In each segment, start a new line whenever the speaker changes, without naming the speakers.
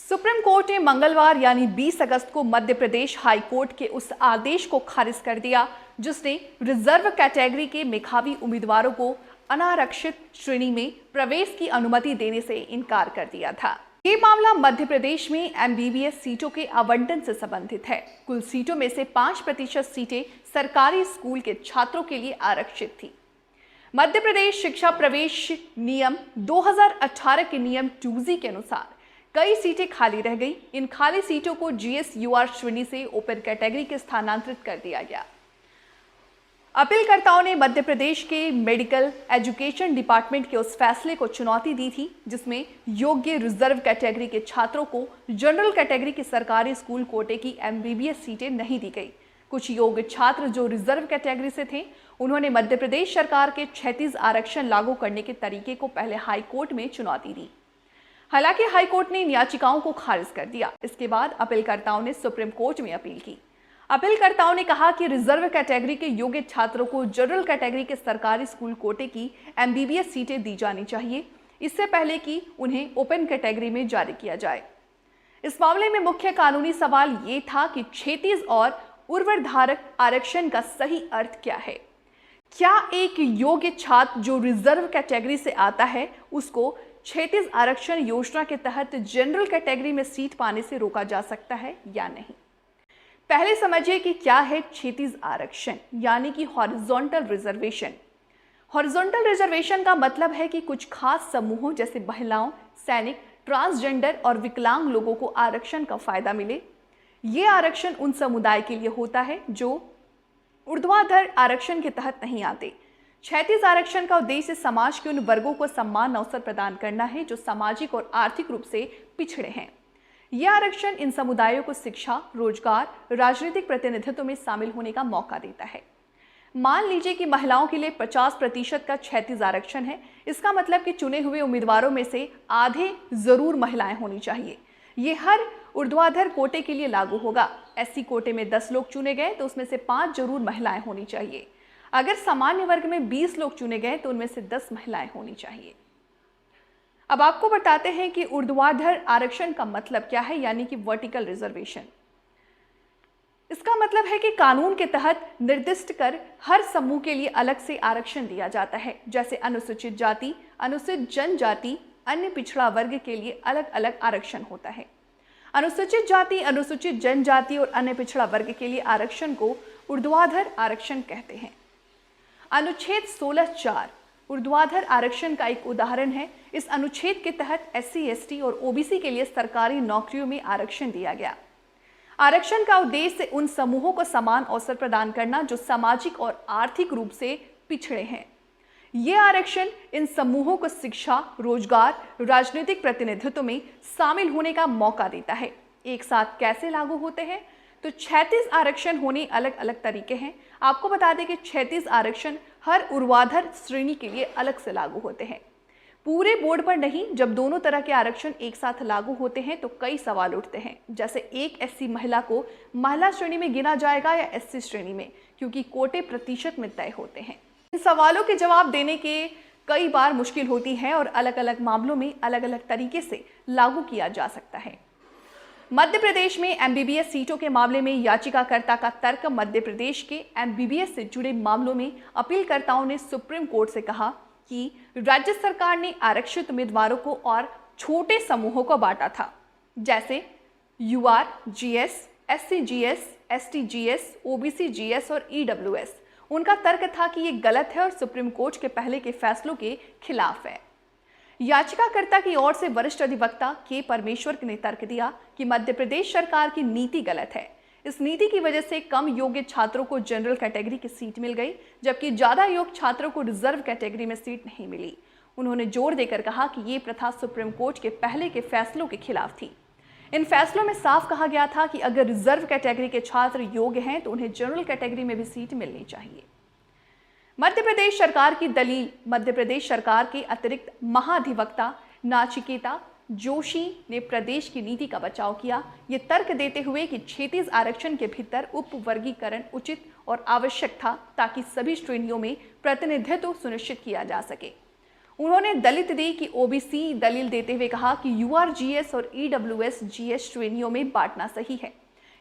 Supreme court ने मंगलवार यानी 20 अगस्त को मध्य प्रदेश हाई कोर्ट के उस आदेश को खारिज कर दिया जिसने रिजर्व कैटेगरी के मेधावी उम्मीदवारों को अनारक्षित श्रेणी में प्रवेश की अनुमति देने से इनकार कर दिया था। ये मामला मध्य प्रदेश में एमबीबीएस सीटों के आवंटन से संबंधित है। कुल सीटों में से 5% सीटें सरकारी स्कूल के छात्रों के लिए आरक्षित थी। मध्य प्रदेश शिक्षा प्रवेश नियम 2018 के नियम 2G के अनुसार कई सीटें खाली रह गई। इन खाली सीटों को GS-UR श्रेणी से ओपन कैटेगरी के स्थानांतरित कर दिया गया। अपीलकर्ताओं ने मध्य प्रदेश के मेडिकल एजुकेशन डिपार्टमेंट के उस फैसले को चुनौती दी थी जिसमें योग्य रिजर्व कैटेगरी के छात्रों को जनरल कैटेगरी के सरकारी स्कूल कोटे की एमबीबीएस सीटें नहीं दी गई। कुछ योग्य छात्र जो रिजर्व कैटेगरी से थे, उन्होंने मध्य प्रदेश सरकार के 36 आरक्षण लागू करने के तरीके को पहले हाई कोर्ट में चुनौती दी। हालांकि हाई कोर्ट ने इन याचिकाओं को खारिज कर दिया। इसके बाद अपीलकर्ताओं ने सुप्रीम कोर्ट में अपील की। अपीलकर्ताओं ने कहा कि रिजर्व कैटेगरी के योग्य छात्रों को जनरल कैटेगरी के सरकारी स्कूल कोटे की एमबीबीएस सीटें दी जानी चाहिए, इससे पहले कि उन्हें ओपन कैटेगरी में जारी किया जाए। इस मामले में मुख्य कानूनी सवाल ये था कि क्षैतिज और ऊर्ध्वाधर आरक्षण का सही अर्थ क्या है। क्या एक योग्य छात्र जो रिजर्व कैटेगरी से आता है उसको क्षैतिज आरक्षण योजना के तहत जनरल कैटेगरी में सीट पाने से रोका जा सकता है या नहीं। पहले समझिए कि क्या है क्षैतिज आरक्षण यानी कि हॉरिजॉन्टल रिजर्वेशन। हॉरिजॉन्टल रिजर्वेशन का मतलब है कि कुछ खास समूहों जैसे महिलाओं, सैनिक, ट्रांसजेंडर और विकलांग लोगों को आरक्षण का फायदा मिले। ये आरक्षण उन समुदाय के लिए होता है जो ऊर्ध्वाधर आरक्षण के तहत नहीं आते। क्षैतिज आरक्षण का उद्देश्य समाज के उन वर्गों को समान अवसर प्रदान करना है जो सामाजिक और आर्थिक रूप से पिछड़े हैं। यह आरक्षण इन समुदायों को शिक्षा, रोजगार, राजनीतिक प्रतिनिधित्व में शामिल होने का मौका देता है। मान लीजिए कि महिलाओं के लिए 50% का क्षैतिज आरक्षण है। इसका मतलब कि चुने हुए उम्मीदवारों में से आधे जरूर महिलाएं होनी चाहिए। ये हर ऊर्ध्वाधर कोटे के लिए लागू होगा। एससी कोटे में 10 लोग चुने गए तो उसमें से 5 जरूर महिलाएं होनी चाहिए। अगर सामान्य वर्ग में 20 लोग चुने गए तो उनमें से 10 महिलाएं होनी चाहिए। अब आपको बताते हैं कि ऊर्ध्वाधर आरक्षण का मतलब क्या है, यानी कि वर्टिकल रिजर्वेशन। इसका मतलब है कि कानून के तहत निर्दिष्ट कर हर समूह के लिए अलग से आरक्षण दिया जाता है। जैसे अनुसूचित जाति, अनुसूचित जनजाति, अन्य पिछड़ा वर्ग के लिए अलग अलग आरक्षण होता है। अनुसूचित जाति, अनुसूचित जनजाति और अन्य पिछड़ा वर्ग के लिए आरक्षण को ऊर्ध्वाधर आरक्षण कहते हैं। अनुच्छेद 16(4) ऊर्ध्वाधर आरक्षण का एक उदाहरण है। इस अनुच्छेद के तहत SC, ST और OBC के लिए सरकारी नौकरियों में आरक्षण दिया गया। आरक्षण का उद्देश्य उन समूहों को समान अवसर प्रदान करना जो सामाजिक और आर्थिक रूप से पिछड़े हैं। यह आरक्षण इन समूहों को शिक्षा, रोजगार, राजनीतिक प्रतिनिधित्व में शामिल होने का मौका देता है। एक साथ कैसे लागू होते हैं? तो क्षैतिज आरक्षण होने अलग अलग तरीके हैं। आपको बता दें कि क्षैतिज आरक्षण हर ऊर्ध्वाधर श्रेणी के लिए अलग से लागू होते हैं, पूरे बोर्ड पर नहीं। जब दोनों तरह के आरक्षण एक साथ लागू होते हैं तो कई सवाल उठते हैं, जैसे एक SC महिला को महिला श्रेणी में गिना जाएगा या SC श्रेणी में, क्योंकि कोटे प्रतिशत में तय होते हैं। इन सवालों के जवाब देने के कई बार मुश्किल होती है और अलग अलग मामलों में अलग अलग तरीके से लागू किया जा सकता है। मध्य प्रदेश में एमबीबीएस सीटों के मामले में याचिकाकर्ता का तर्क मध्य प्रदेश के एमबीबीएस से जुड़े मामलों में अपीलकर्ताओं ने सुप्रीम कोर्ट से कहा कि राज्य सरकार ने आरक्षित उम्मीदवारों को और छोटे समूहों को बांटा था, जैसे UR, GS, SC-GS, ST-GS, OBC-GS और EWS। उनका तर्क था कि ये गलत है और सुप्रीम कोर्ट के पहले के फैसलों के खिलाफ है। याचिकाकर्ता की ओर से वरिष्ठ अधिवक्ता के परमेश्वर ने तर्क दिया कि मध्य प्रदेश सरकार की नीति गलत है। इस नीति की वजह से कम योग्य छात्रों को जनरल कैटेगरी की सीट मिल गई, जबकि ज्यादा योग्य छात्रों को रिजर्व कैटेगरी में सीट नहीं मिली। उन्होंने जोर देकर कहा कि ये प्रथा सुप्रीम कोर्ट के पहले के फैसलों के खिलाफ थी। इन फैसलों में साफ कहा गया था कि अगर रिजर्व कैटेगरी के छात्र योग्य हैं तो उन्हें जनरल कैटेगरी में भी सीट मिलनी चाहिए। मध्य प्रदेश सरकार की दलील। मध्य प्रदेश सरकार के अतिरिक्त महाधिवक्ता नाचिकेता जोशी ने प्रदेश की नीति का बचाव किया, ये तर्क देते हुए कि क्षैतिज आरक्षण के भीतर उपवर्गीकरण उचित और आवश्यक था ताकि सभी श्रेणियों में प्रतिनिधित्व सुनिश्चित किया जा सके। उन्होंने दलित दी की ओबीसी दलील देते हुए कहा कि यूआरजीएस और ईडब्ल्यूएस जीएस श्रेणियों में बांटना सही है।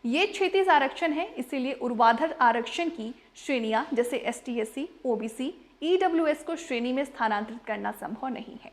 ये क्षैतिज आरक्षण है, इसीलिए ऊर्ध्वाधर आरक्षण की श्रेणियां जैसे एसटी, एससी, ओबीसी, ईडब्ल्यूएस को श्रेणी में स्थानांतरित करना संभव नहीं है।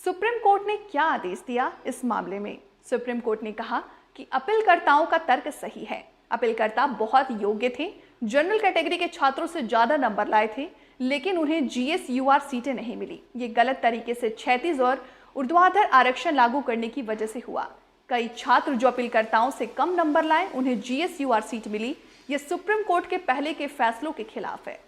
सुप्रीम कोर्ट ने क्या आदेश दिया इस मामले में? सुप्रीम कोर्ट ने कहा कि अपीलकर्ताओं का तर्क सही है। अपीलकर्ता बहुत योग्य थे, जनरल कैटेगरी के छात्रों से ज्यादा नंबर लाए थे, लेकिन उन्हें जीएस यूआर सीटें नहीं मिली। ये गलत तरीके से क्षैतिज और ऊर्ध्वाधर आरक्षण लागू करने की वजह से हुआ। कई छात्र जो अपीलकर्ताओं से कम नंबर लाए, उन्हें जीएस यूआर सीट मिली। ये सुप्रीम कोर्ट के पहले के फैसलों के खिलाफ है।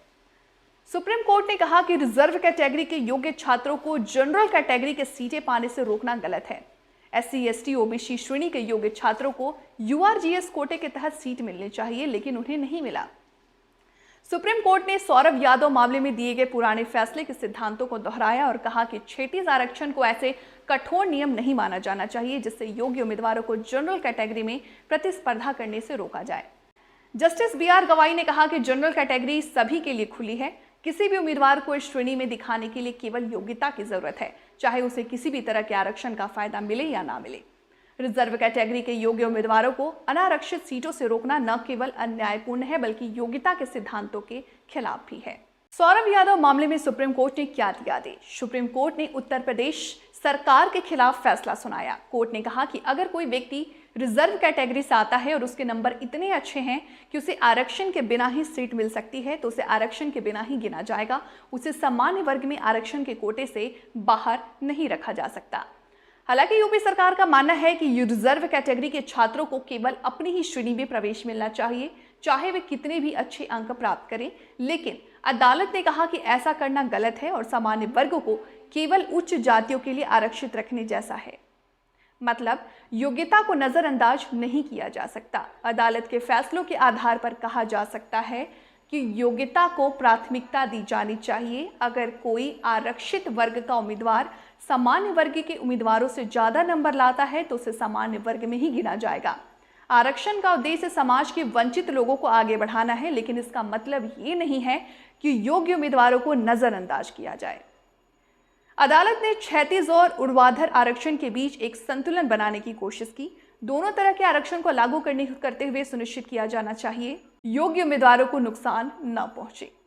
सुप्रीम कोर्ट ने कहा कि रिजर्व कैटेगरी के योग्य छात्रों को जनरल कैटेगरी के सीटें पाने से रोकना गलत है। एससी, एसटी, ओबीसी श्रेणी के योग्य छात्रों को यूआरजीएस कोटे के तहत सीट मिलनी चाहिए, लेकिन उन्हें नहीं मिला। सुप्रीम कोर्ट ने सौरभ यादव मामले में दिए गए पुराने फैसले के सिद्धांतों को दोहराया और कहा कि क्षैतिज आरक्षण को ऐसे कठोर नियम नहीं माना जाना चाहिए जिससे योग्य उम्मीदवारों को जनरल कैटेगरी में प्रतिस्पर्धा करने से रोका जाए। जस्टिस बीआर गवाई ने कहा कि जनरल कैटेगरी सभी के लिए खुली है। किसी भी उम्मीदवार को इस श्रेणी में दिखाने के लिए केवल योग्यता की जरूरत है, चाहे उसे किसी भी तरह के आरक्षण का फायदा मिले या ना मिले। रिजर्व कैटेगरी के योग्य उम्मीदवारों को अनारक्षित सीटों से रोकना न केवल अन्यायपूर्ण है बल्कि योग्यता के सिद्धांतों के खिलाफ भी है। सौरभ यादव मामले में सुप्रीम कोर्ट ने क्या दिया आदेश? सुप्रीम कोर्ट ने उत्तर प्रदेश सरकार के खिलाफ फैसला सुनाया। कोर्ट ने कहा कि अगर कोई व्यक्ति रिजर्व कैटेगरी से आता है और उसके नंबर इतने अच्छे हैं कि उसे आरक्षण के बिना ही सीट मिल सकती है, तो उसे आरक्षण के बिना ही गिना जाएगा। उसे सामान्य वर्ग में आरक्षण के कोटे से बाहर नहीं रखा जा सकता। हालांकि यूपी सरकार का मानना है कि रिजर्व कैटेगरी के छात्रों को केवल अपनी ही श्रेणी में प्रवेश मिलना चाहिए, चाहे वे कितने भी अच्छे अंक प्राप्त करें। लेकिन अदालत ने कहा कि ऐसा करना गलत है और सामान्य वर्ग को केवल उच्च जातियों के लिए आरक्षित रखने जैसा है। मतलब योग्यता को नजरअंदाज नहीं किया जा सकता। अदालत के फैसलों के आधार पर कहा जा सकता है कि योग्यता को प्राथमिकता दी जानी चाहिए। अगर कोई आरक्षित वर्ग का उम्मीदवार सामान्य वर्ग के उम्मीदवारों से ज्यादा नंबर लाता है तो उसे सामान्य वर्ग में ही गिना जाएगा। आरक्षण का उद्देश्य समाज के वंचित लोगों को आगे बढ़ाना है, लेकिन इसका मतलब ये नहीं है कि योग्य उम्मीदवारों को नजरअंदाज किया जाए। अदालत ने क्षैतिज और ऊर्ध्वाधर आरक्षण के बीच एक संतुलन बनाने की कोशिश की। दोनों तरह के आरक्षण को लागू करते हुए सुनिश्चित किया जाना चाहिए योग्य उम्मीदवारों को नुकसान न पहुंचे।